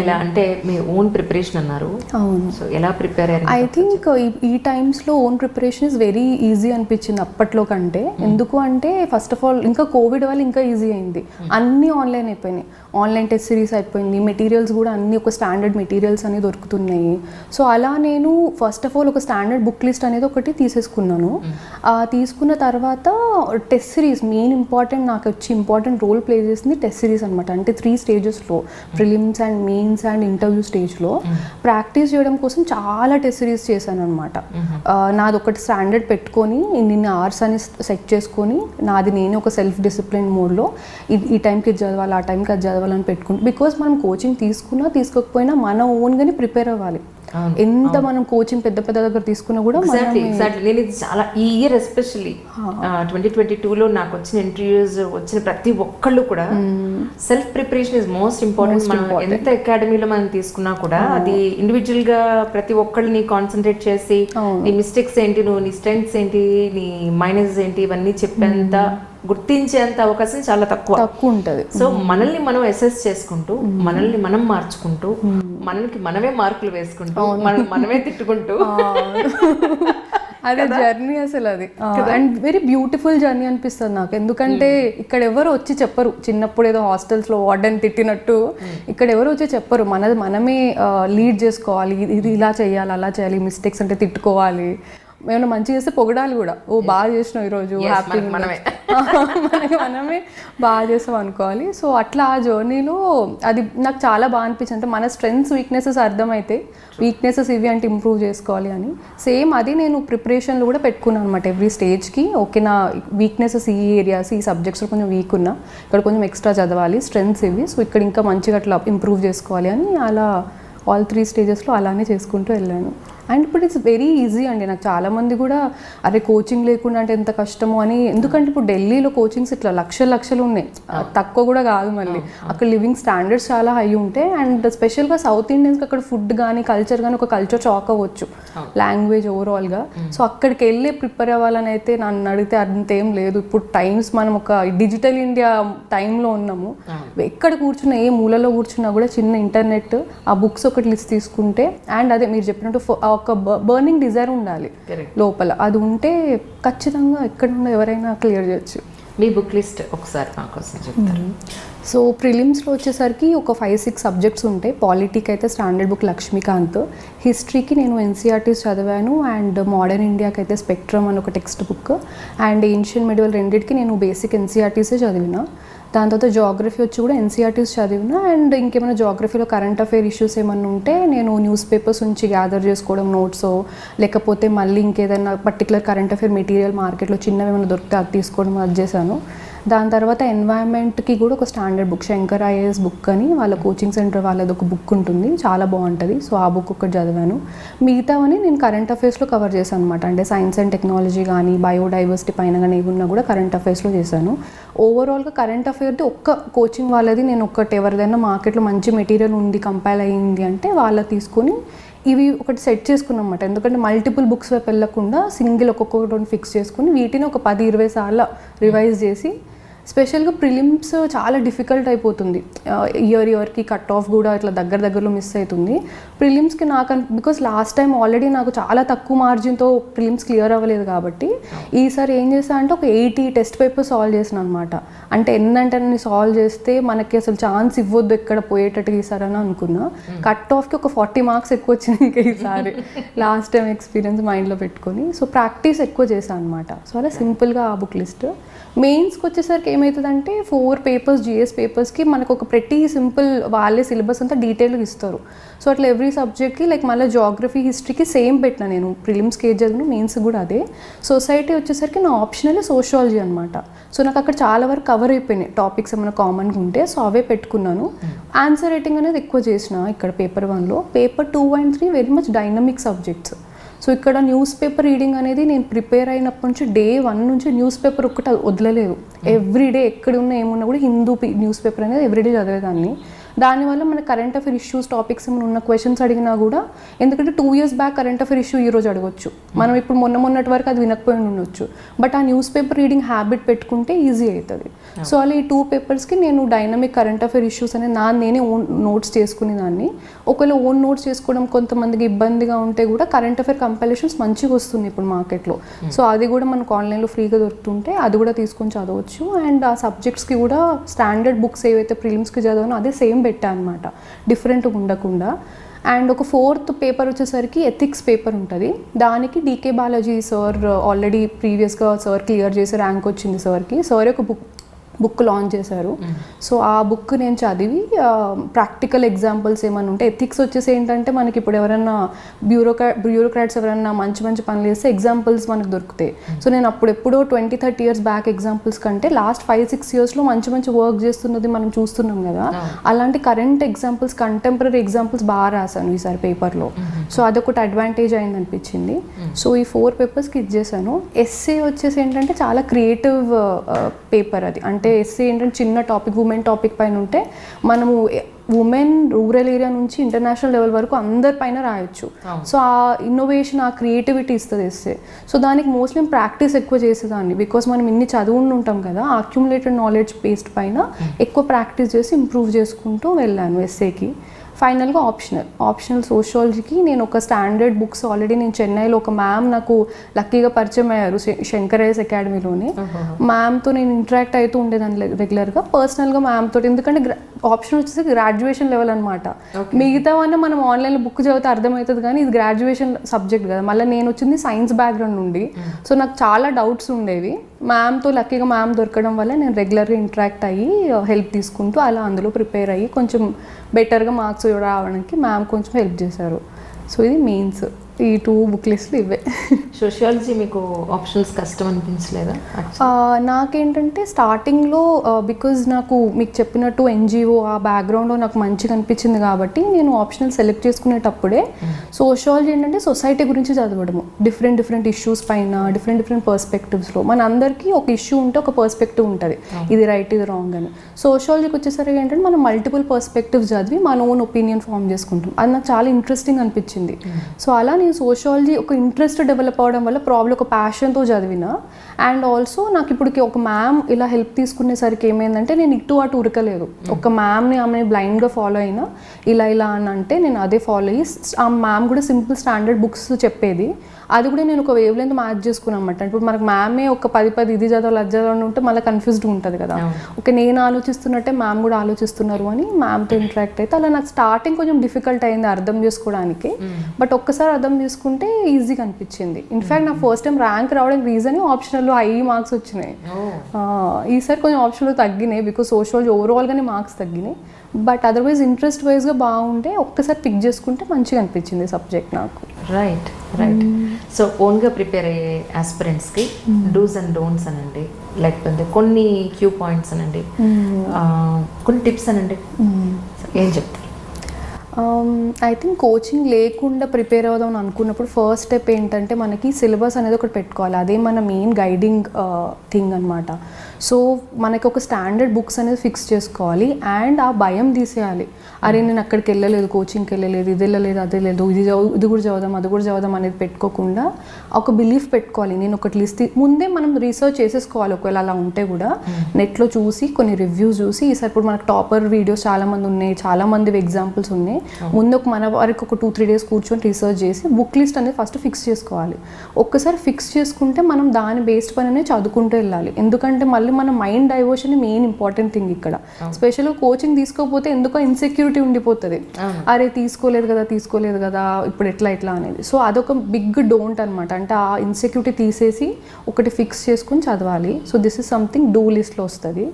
ఎలా అంటే మీ ఓన్ ప్రిపరేషన్ అన్నారు. అవును, సో ఎలా ప్రిపేర్ అయ్యారు? ఐ థింక్ ఈ టైమ్స్లో own preparation is very easy అనిపించింది అప్పట్లో కంటే. ఎందుకు అంటే ఫస్ట్ ఆఫ్ ఆల్ ఇంకా కోవిడ్ వల్ల ఇంకా ఈజీ అయింది. అన్నీ ఆన్లైన్ అయిపోయినాయి. ఆన్లైన్ టెస్ట్ సిరీస్ అయిపోయింది. మెటీరియల్స్ కూడా అన్ని ఒక స్టాండర్డ్ మెటీరియల్స్ అనేది దొరుకుతున్నాయి. సో అలా నేను ఫస్ట్ ఆఫ్ ఆల్ ఒక స్టాండర్డ్ బుక్ లిస్ట్ అనేది ఒకటి తీసేసుకున్నాను. తీసుకున్న తర్వాత టెస్ట్ సిరీస్ మెయిన్ ఇంపార్టెంట్, నాకు వచ్చి ఇంపార్టెంట్ రోల్ ప్లే చేసింది టెస్ట్ సిరీస్ అనమాట. అంటే 3 stagesలో prelims and mains and interview స్టేజ్లో ప్రాక్టీస్ చేయడం కోసం చాలా టెస్ట్ సిరీస్ చేశాను అనమాట. నాది ఒకటి స్టాండర్డ్ పెట్టుకొని ఇన్ని అవర్స్ అని సెట్ చేసుకొని నాది నేను ఒక సెల్ఫ్ డిసిప్లిన్ మోడ్లో ఈ టైంకి చదవాలి, ఆ టైంకి అది చదవాలని పెట్టుకుంటాం. బికాస్ మనం కోచింగ్ తీసుకున్నా తీసుకోకపోయినా మన ఓన్గానే ప్రిపేర్ అవ్వాలి. ఎంత మనం కోచింగ్ పెద్ద దగ్గర తీసుకున్నా కూడా నేను ఇది చాలా ఈ ఇయర్ ఎస్పెషల్లీ 2022లో నాకు వచ్చిన ఇంటర్వ్యూస్ వచ్చిన ప్రతి ఒక్కళ్ళు కూడా self preparation is most important. మనం ఎంత అకాడమీలో మనం తీసుకున్నా కూడా అది ఇండివిజువల్ గా ప్రతి ఒక్కళ్ళని కాన్సన్ట్రేట్ చేసి నీ మిస్టేక్స్ ఏంటి, నీ స్ట్రెంగ్స్ ఏంటి, నీ మైనస్ ఏంటి, ఇవన్నీ చెప్పేంత గుర్తించేంత అవకాశం చాలా తక్కువ ఉంటుంది. సో మనల్ని మనం అసెస్ చేసుకుంటూ, మనల్ని మనం మార్చుకుంటూ, మనకి మనమే మార్కులు వేసుకుంటూ, మనమే తిట్టుకుంటూ, అదే జర్నీ అసలు అది. అండ్ వెరీ బ్యూటిఫుల్ జర్నీ అనిపిస్తుంది నాకు. ఎందుకంటే ఇక్కడ ఎవరు వచ్చి చెప్పరు, చిన్నప్పుడు ఏదో హాస్టల్స్లో వార్డెన్ తిట్టినట్టు ఇక్కడ ఎవరు వచ్చి చెప్పరు. మనమే లీడ్ చేసుకోవాలి, ఇది ఇలా చేయాలి, అలా చేయాలి, మిస్టేక్స్ అంటే తిట్టుకోవాలి, ఏమైనా మంచి చేస్తే పొగడాలి కూడా, ఓ బాగా చేసినావు ఈరోజు, హ్యాపీ మనమే బాగా చేస్తాం అనుకోవాలి. సో అట్లా ఆ జర్నీలో అది నాకు చాలా బాగా అనిపించింది. అంటే మన స్ట్రెంగ్స్ వీక్నెసెస్ అర్థమైతే, వీక్నెసెస్ ఇవి అంటే ఇంప్రూవ్ చేసుకోవాలి అని. సేమ్ అది నేను ప్రిపరేషన్లో కూడా పెట్టుకున్నాను అనమాట. ఎవ్రీ స్టేజ్కి ఓకే, నా వీక్నెసెస్ ఈ ఏరియాస్, ఈ సబ్జెక్ట్స్లో కొంచెం వీక్ ఉన్నా, ఇక్కడ కొంచెం ఎక్స్ట్రా చదవాలి, స్ట్రెంగ్స్ ఇవి, సో ఇక్కడ ఇంకా మంచిగా అట్లా ఇంప్రూవ్ చేసుకోవాలి అని అలా ఆల్ 3 స్టేజెస్లో అలానే చేసుకుంటూ వెళ్ళాను. అండ్ ఇప్పుడు ఇట్స్ వెరీ ఈజీ అండి. నాకు చాలామంది కూడా అరే కోచింగ్ లేకుండా అంటే ఎంత కష్టమో అని, ఎందుకంటే ఇప్పుడు ఢిల్లీలో కోచింగ్స్ ఇట్లా లక్షలు ఉన్నాయి, తక్కువ కూడా కాదు. మళ్ళీ అక్కడ లివింగ్ స్టాండర్డ్స్ చాలా హై ఉంటాయి. అండ్ స్పెషల్గా సౌత్ ఇండియన్స్కి అక్కడ ఫుడ్ కానీ కల్చర్ కానీ ఒక కల్చర్ షాక్ అవ్వచ్చు, లాంగ్వేజ్ ఓవరాల్గా. సో అక్కడికి వెళ్ళి ప్రిపేర్ అవ్వాలని అయితే నన్ను అడిగితే అంతేం లేదు. ఇప్పుడు టైమ్స్ మనం ఒక డిజిటల్ ఇండియా టైంలో ఉన్నాము. ఎక్కడ కూర్చున్నా, ఏ మూలలో కూర్చున్నా కూడా చిన్న ఇంటర్నెట్, ఆ బుక్స్ ఒకటి లిస్ట్ తీసుకుంటే, అండ్ అదే మీరు చెప్పినట్టు ఒక బర్నింగ్ డిజైర్ ఉండాలి లోపల, అది ఉంటే ఖచ్చితంగా ఎక్కడున్నా ఎవరైనా క్లియర్ చేయొచ్చు. మీ బుక్ లిస్ట్ ఒకసారి మా కోసం చెప్తారు. సో ప్రిలిమ్స్లో వచ్చేసరికి ఒక 5-6 సబ్జెక్ట్స్ ఉంటాయి. పాలిటీకి అయితే స్టాండర్డ్ బుక్ లక్ష్మీకాంత్, హిస్టరీకి నేను ఎన్సీఆర్టీస్ చదివాను, అండ్ మోడర్న్ ఇండియాకి అయితే స్పెక్ట్రమ్ అని ఒక text book, and ancient medieval రెండింటికి నేను బేసిక్ ఎన్సీఆర్టీసే చదివిన. దాని తర్వాత జాగ్రఫీ వచ్చి కూడా ఎన్సీఆర్టీస్ చదివిన. అండ్ ఇంకేమైనా జాగ్రఫీలో కరెంట్ అఫైర్ ఇష్యూస్ ఏమైనా ఉంటే నేను న్యూస్ పేపర్స్ నుంచి గ్యాదర్ చేసుకోవడం, నోట్స్, లేకపోతే మళ్ళీ ఇంకేదైనా పర్టికులర్ కరెంట్ అఫైర్ మెటీరియల్ మార్కెట్లో చిన్నవి ఏమైనా దొరికితే అది తీసుకోవడం అది చేశాను. దాని తర్వాత ఎన్వైరన్మెంట్కి కూడా ఒక standard book, Shankar IAS book అని వాళ్ళ కోచింగ్ సెంటర్ వాళ్ళది ఒక బుక్ ఉంటుంది, చాలా బాగుంటుంది. సో ఆ బుక్ ఒకటి చదివాను. మిగతావని నేను కరెంట్ అఫైర్స్లో కవర్ చేశాను అనమాట. అంటే సైన్స్ అండ్ టెక్నాలజీ కానీ, బయోడైవర్సిటీ పైన కానీ ఏమున్నా కూడా కరెంట్ అఫైర్స్లో చేశాను. ఓవరాల్గా కరెంట్ అఫైర్ది ఒక్క కోచింగ్ వాళ్ళది నేను ఒకటి, ఎవరిదైనా మార్కెట్లో మంచి మెటీరియల్ ఉంది, కంపైల్ అయ్యింది అంటే వాళ్ళ తీసుకొని ఇవి ఒకటి సెట్ చేసుకున్నాం అన్నమాట. ఎందుకంటే మల్టిపుల్ బుక్స్ వైపు వెళ్ళకుండా సింగిల్ ఒక్కొక్కటి ఫిక్స్ చేసుకుని వీటిని ఒక 10-20 సార్లు రివైజ్ చేసి, స్పెషల్గా ప్రిలిమ్స్ చాలా డిఫికల్ట్ అయిపోతుంది, ఇయర్కి కట్ ఆఫ్ కూడా ఇట్లా దగ్గరలో మిస్ అవుతుంది. ప్రిలిమ్స్కి నాకు బికాస్ లాస్ట్ టైం ఆల్రెడీ నాకు చాలా తక్కువ మార్జిన్తో ప్రిలిమ్స్ క్లియర్ అవ్వలేదు కాబట్టి ఈసారి ఏం చేసా అంటే ఒక 80 టెస్ట్ పేపర్స్ సాల్వ్ చేసిన అనమాట. అంటే ఎన్నంటే సాల్వ్ చేస్తే మనకి అసలు ఛాన్స్ ఇవ్వద్దు ఎక్కడ పోయేటట్టుగా ఈసారి అనుకున్నా. కట్ ఆఫ్కి ఒక 40 మార్క్స్ ఎక్కువ వచ్చింది ఇంకా ఈసారి, లాస్ట్ టైం ఎక్స్పీరియన్స్ మైండ్లో పెట్టుకొని. సో ప్రాక్టీస్ ఎక్కువ చేశాను అనమాట. సో అలా సింపుల్గా ఆ బుక్ లిస్ట్. మెయిన్స్కి వచ్చేసరికి ఏమవుతుందంటే 4 పేపర్స్ జిఎస్ పేపర్స్కి మనకు ఒక ప్రతి సింపుల్ వాళ్ళే సిలబస్ అంతా డీటెయిల్గా ఇస్తారు. సో అట్లా ఎవ్రీ సబ్జెక్ట్కి లైక్ మళ్ళీ జాగ్రఫీ హిస్టరీకి సేమ్ పెట్టిన నేను, ప్రిలిమ్స్కి ఏది చదివిన మెయిన్స్ కూడా అదే. సొసైటీ వచ్చేసరికి నా ఆప్షనల్ సోషియాలజీ అనమాట. సో నాకు అక్కడ చాలా వరకు కవర్ అయిపోయినాయి టాపిక్స్ ఏమైనా కామన్గా ఉంటే, సో అవే పెట్టుకున్నాను. ఆన్సర్ రైటింగ్ అనేది ఎక్కువ చేసిన ఇక్కడ పేపర్ 1లో. Paper 2 and 3 very much dynamic subjects. So ఇక్కడ న్యూస్ పేపర్ రీడింగ్ అనేది నేను ప్రిపేర్ అయినప్పటి నుంచి డే 1 నుంచి న్యూస్ పేపర్ ఒక్కటి వదలలేదు. ఎవ్రీడే ఎక్కడ ఉన్నా ఏమున్నా కూడా హిందూ న్యూస్ పేపర్ అనేది ఎవ్రీడే చదివేదాన్ని. దానివల్ల మన కరెంట్ అఫైర్ ఇష్యూస్ టాపిక్స్ ఏమైనా ఉన్న క్వశ్చన్స్ అడిగినా కూడా, ఎందుకంటే 2 years back current affair issue ఈరోజు అడగొచ్చు, మనం ఇప్పుడు మొన్నటి వరకు అది వినకపోయి ఉండొచ్చు. బట్ ఆ న్యూస్ పేపర్ రీడింగ్ హ్యాబిట్ పెట్టుకుంటే ఈజీ అవుతుంది. సో అలా ఈ 2 పేపర్స్కి నేను డైనమిక్ కరెంట్ అఫైర్ ఇష్యూస్ అనేది నేనే ఓన్ నోట్స్ చేసుకునేదాన్ని. ఒకవేళ ఓన్ నోట్స్ చేసుకోవడం కొంతమందికి ఇబ్బందిగా ఉంటే కూడా కరెంట్ అఫైర్ కంపైలేషన్స్ మంచిగా వస్తుంది ఇప్పుడు మార్కెట్లో. సో అది కూడా మనకు ఆన్లైన్లో ఫ్రీగా దొరుకుతుంటే అది కూడా తీసుకొని చదవచ్చు. అండ్ ఆ సబ్జెక్ట్స్కి కూడా స్టాండర్డ్ బుక్స్ ఏవైతే ప్రిలిమ్స్కి చదవనో అదే సేమ్ పెట్టా అనమాట, డిఫరెంట్గా ఉండకుండా. అండ్ ఒక 4th పేపర్ వచ్చేసరికి ఎథిక్స్ పేపర్ ఉంటుంది. దానికి డీకే బాలాజీ సార్ ఆల్రెడీ ప్రీవియస్గా సార్ క్లియర్ చేసి ర్యాంక్ వచ్చింది సార్కి. సార్ ఒక బుక్ లాంచ్ చేశారు. సో ఆ బుక్ నేను చదివి ప్రాక్టికల్ ఎగ్జాంపుల్స్ ఏమైనా ఉంటే, ఎథిక్స్ వచ్చేసి ఏంటంటే మనకి ఇప్పుడు ఎవరైనా బ్యూరోక్రాట్స్ ఎవరైనా మంచి పనులు చేస్తే ఎగ్జాంపుల్స్ మనకు దొరుకుతాయి. సో నేను అప్పుడెప్పుడో 20-30 years బ్యాక్ ఎగ్జాంపుల్స్ కంటే లాస్ట్ 5-6 yearsలో మంచి వర్క్ చేస్తున్నది మనం చూస్తున్నాం కదా, అలాంటి కరెంట్ ఎగ్జాంపుల్స్, కంటెంపరీ ఎగ్జాంపుల్స్ బాగా రాశాను ఈసారి పేపర్లో. సో అదొకటి అడ్వాంటేజ్ అయింది అనిపించింది. సో ఈ 4 పేపర్స్కి ఇచ్చేసాను. ఎస్సే వచ్చేసి ఏంటంటే చాలా క్రియేటివ్ పేపర్ అది. అంటే ఎస్సే ఏంటంటే చిన్న టాపిక్, ఉమెన్ టాపిక్ పైన ఉంటే మనము ఉమెన్ రూరల్ ఏరియా నుంచి ఇంటర్నేషనల్ లెవెల్ వరకు అందరిపైన రాయొచ్చు. సో ఆ ఇన్నోవేషన్, ఆ క్రియేటివిటీ ఇస్తుంది ఎస్సే. సో దానికి మోస్ట్లీ ప్రాక్టీస్ ఎక్కువ చేసేదాన్ని, బికాస్ మనం ఇన్ని చదువుని ఉంటాం కదా, అక్యుములేటెడ్ నాలెడ్జ్ బేస్డ్ పైన ఎక్కువ ప్రాక్టీస్ చేసి ఇంప్రూవ్ చేసుకుంటూ వెళ్ళాను ఎస్సేకి. ఫైనల్గా ఆప్షనల్ సోషియాలజీకి నేను ఒక స్టాండర్డ్ బుక్స్ ఆల్రెడీ నేను చెన్నైలో ఒక మ్యామ్ నాకు లక్కీగా పరిచయం అయ్యారు శంకరైస్ అకాడమీలోనే. మ్యామ్తో నేను ఇంటరాక్ట్ అవుతూ ఉండేదాన్ని రెగ్యులర్గా పర్సనల్గా మ్యామ్తో. ఎందుకంటే ఆప్షన్ వచ్చేసి గ్రాడ్యుయేషన్ లెవెల్ అనమాట. మిగతావన్నీ మనం ఆన్లైన్లో బుక్ చదివితే అర్థమవుతుంది, కానీ ఇది గ్రాడ్యుయేషన్ సబ్జెక్ట్ కదా. మళ్ళీ నేను వచ్చింది సైన్స్ బ్యాక్గ్రౌండ్ నుండి, సో నాకు చాలా డౌట్స్ ఉండేవి. మ్యామ్తో లక్కీగా మ్యామ్ దొరకడం వల్ల నేను రెగ్యులర్గా ఇంటరాక్ట్ అయ్యి హెల్ప్ తీసుకుంటూ అలా అందులో ప్రిపేర్ అయ్యి కొంచెం బెటర్గా మార్క్స్ రావడానికి మ్యామ్ కొంచెం హెల్ప్ చేశారు. సో ఇది మెయిన్స్, ఈ 2 బుక్ లిస్టులు ఇవే. సోషియాలజీ మీకు ఆప్షనల్స్ కష్టం అనిపించలేదా? నాకేంటంటే స్టార్టింగ్లో బికాజ్ నాకు మీకు చెప్పినట్టు ఎన్జిఓ ఆ బ్యాక్గ్రౌండ్లో నాకు మంచిగా అనిపించింది కాబట్టి నేను ఆప్షనల్ సెలెక్ట్ చేసుకునేటప్పుడే సోషియాలజీ ఏంటంటే సొసైటీ గురించి చదవడము, డిఫరెంట్ ఇష్యూస్ పైన డిఫరెంట్ పర్స్పెక్టివ్స్లో. మన అందరికీ ఒక ఇష్యూ ఉంటే ఒక పర్స్పెక్టివ్ ఉంటుంది, ఇది రైట్ ఇది రాంగ్ అని. సోషియాలజీకి వచ్చేసరికి ఏంటంటే మనం మల్టిపుల్ పర్స్పెక్టివ్స్ చదివి మన ఓన్ ఒపీనియన్ ఫామ్ చేసుకుంటాం. అది నాకు చాలా ఇంట్రెస్టింగ్ అనిపించింది. సో అలా నేను సోషియాలజీ ఒక ఇంట్రెస్ట్ డెవలప్ అవడం వల్ల ప్రాబ్లం ఒక ప్యాషన్తో చదివిన. అండ్ ఆల్సో నాకు ఇప్పటికి ఒక మ్యామ్ ఇలా హెల్ప్ తీసుకునేసరికి ఏమైందంటే నేను ఇటు అటు ఉరకలేదు. ఒక మ్యామ్ని ఆమె బ్లైండ్గా ఫాలో అయినా ఇలా అని అంటే నేను అదే ఫాలో అయ్యి, ఆ మ్యామ్ కూడా సింపుల్ స్టాండర్డ్ బుక్స్ చెప్పేది, అది కూడా నేను ఒక వేవ్ లెంత్ మ్యాచ్ చేసుకున్నాను అనమాట. ఇప్పుడు మనకు మ్యామే ఒక 10 ఇది చదవాలి అది చదవాలి ఉంటే మళ్ళీ కన్ఫ్యూజ్డ్ ఉంటుంది కదా. ఓకే, నేను ఆలోచిస్తున్నట్టే మ్యామ్ కూడా ఆలోచిస్తున్నారు అని మ్యామ్తో ఇంటరాక్ట్ అయితే అలా నాకు స్టార్టింగ్ కొంచెం డిఫికల్ట్ అయింది అర్థం చేసుకోవడానికి. బట్ ఒక్కసారి అర్థం చేసుకుంటే ఈజీగా అనిపించింది. ఇన్ఫ్యాక్ట్ నా ఫస్ట్ టైం ర్యాంక్ రావడానికి రీజన్ ఆప్షనల్లో హై మార్క్స్ వచ్చినాయి. ఈసారి కొంచెం ఆప్షన్లో తగ్గినాయి బికాజ్ సోషియాలజీ ఓవరాల్గానే మార్క్స్ తగ్గినాయి. బట్ అదర్వైజ్ ఇంట్రెస్ట్ వైజ్గా బాగుంటే ఒక్కసారి పిక్ చేసుకుంటే మంచిగా అనిపించింది సబ్జెక్ట్ నాకు. రైట్. సో ఓన్గా ప్రిపేర్ అయ్యే ఆస్పిరెంట్స్కి డూస్ అండ్ డోంట్స్ అనండి, లేకపోతే కొన్ని క్యూ పాయింట్స్ అనండి, కొన్ని టిప్స్ అనండి, ఏం చెప్తారు? ఐ థింక్ కోచింగ్ లేకుండా ప్రిపేర్ అవుదాం అనుకున్నప్పుడు ఫస్ట్ స్టెప్ ఏంటంటే మనకి సిలబస్ అనేది ఒకటి పెట్టుకోవాలి. అదే మన మెయిన్ గైడింగ్ థింగ్ అనమాట. సో మనకి ఒక స్టాండర్డ్ బుక్స్ అనేది ఫిక్స్ చేసుకోవాలి అండ్ ఆ భయం తీసేయాలి. అరే నేను అక్కడికి వెళ్ళలేదు, కోచింగ్కి వెళ్ళలేదు, ఇది వెళ్ళలేదు అదే లేదు, ఇది కూడా చదువుదాం అది కూడా చదువుదాం అనేది పెట్టుకోకుండా ఒక బిలీఫ్ పెట్టుకోవాలి. నేను ఒకటి లిస్ట్ ముందే మనం రీసెర్చ్ చేసేసుకోవాలి. ఒకవేళ అలా ఉంటే కూడా నెట్లో చూసి కొన్ని రివ్యూస్ చూసి, ఈసారి ఇప్పుడు మనకు టాపర్ వీడియోస్ చాలామంది ఉన్నాయి, చాలామంది ఎగ్జాంపుల్స్ ఉన్నాయి. ముందు మన వరకు ఒక 2-3 డేస్ కూర్చొని రీసెర్చ్ చేసి బుక్ లిస్ట్ అనేది ఫస్ట్ ఫిక్స్ చేసుకోవాలి. ఒక్కసారి ఫిక్స్ చేసుకుంటే మనం దాని బేస్డ్ పైన చదువుకుంటూ వెళ్ళాలి. ఎందుకంటే మళ్ళీ మన mind diversion main important thing ఇక్కడ. స్పెషల్గా కోచింగ్ తీసుకోకపోతే ఎందుకో ఇన్సెక్యూరిటీ ఉండిపోతుంది. అరే తీసుకోలేదు కదా ఇప్పుడు ఎట్లా అనేది. సో అదొక బిగ్ డోంట్ అనమాట. అంటే ఆ ఇన్సెక్యూరిటీ తీసేసి ఒకటి ఫిక్స్ చేసుకుని చదవాలి. So this is something do లిస్ట్లో వస్తుంది.